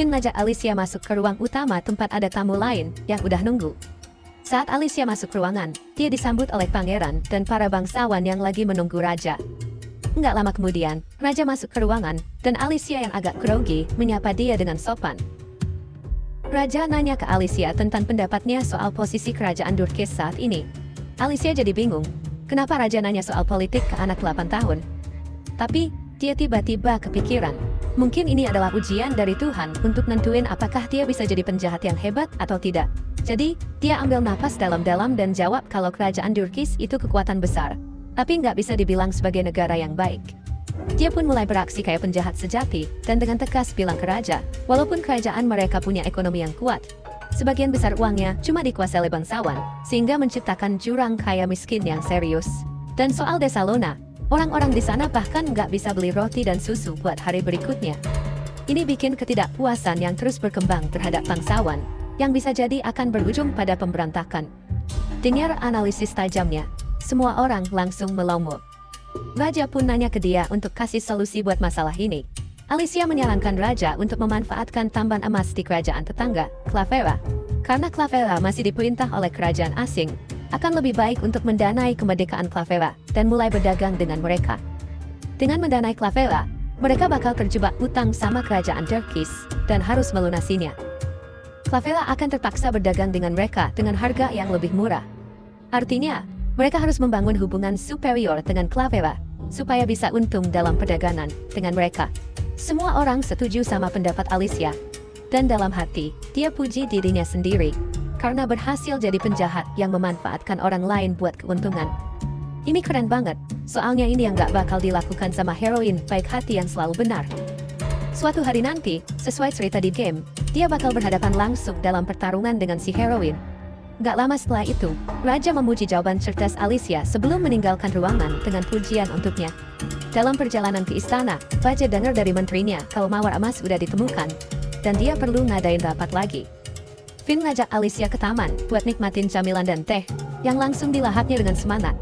Finn ngajak Alicia masuk ke ruang utama tempat ada tamu lain yang udah nunggu. Saat Alicia masuk ruangan, dia disambut oleh pangeran dan para bangsawan yang lagi menunggu raja. Nggak lama kemudian, raja masuk ke ruangan, dan Alicia yang agak grogi menyapa dia dengan sopan. Raja nanya ke Alicia tentang pendapatnya soal posisi kerajaan Durkis saat ini. Alicia jadi bingung, kenapa raja nanya soal politik ke anak 8 tahun. Tapi, dia tiba-tiba kepikiran. Mungkin ini adalah ujian dari Tuhan untuk nentuin apakah dia bisa jadi penjahat yang hebat atau tidak. Jadi, dia ambil napas dalam-dalam dan jawab kalau kerajaan Durkis itu kekuatan besar, tapi nggak bisa dibilang sebagai negara yang baik. Dia pun mulai beraksi kayak penjahat sejati, dan dengan tegas bilang ke raja, walaupun kerajaan mereka punya ekonomi yang kuat, sebagian besar uangnya cuma dikuasai oleh bangsawan, sehingga menciptakan jurang kaya miskin yang serius. Dan soal desa Lona, orang-orang di sana bahkan nggak bisa beli roti dan susu buat hari berikutnya. Ini bikin ketidakpuasan yang terus berkembang terhadap bangsawan, yang bisa jadi akan berujung pada pemberontakan. Dengar analisis tajamnya, semua orang langsung melongo. Raja pun nanya ke dia untuk kasih solusi buat masalah ini. Alicia menyarankan raja untuk memanfaatkan tamban emas di kerajaan tetangga, Clavera. Karena Clavera masih diperintah oleh kerajaan asing, akan lebih baik untuk mendanai kemerdekaan Clavera dan mulai berdagang dengan mereka. Dengan mendanai Clavera, mereka bakal terjebak utang sama kerajaan Durkis dan harus melunasinya. Clavera akan terpaksa berdagang dengan mereka dengan harga yang lebih murah. Artinya, mereka harus membangun hubungan superior dengan Clavera supaya bisa untung dalam perdagangan dengan mereka. Semua orang setuju sama pendapat Alicia, dan dalam hati, dia puji dirinya sendiri karena berhasil jadi penjahat yang memanfaatkan orang lain buat keuntungan. Ini keren banget, soalnya ini yang gak bakal dilakukan sama heroin baik hati yang selalu benar. Suatu hari nanti, sesuai cerita di game, dia bakal berhadapan langsung dalam pertarungan dengan si heroin. Gak lama setelah itu, raja memuji jawaban cerdas Alicia sebelum meninggalkan ruangan dengan pujian untuknya. Dalam perjalanan ke istana, raja dengar dari menterinya kalau mawar emas udah ditemukan, dan dia perlu ngadain rapat lagi. Finn ngajak Alicia ke taman buat nikmatin camilan dan teh, yang langsung dilahapnya dengan semangat.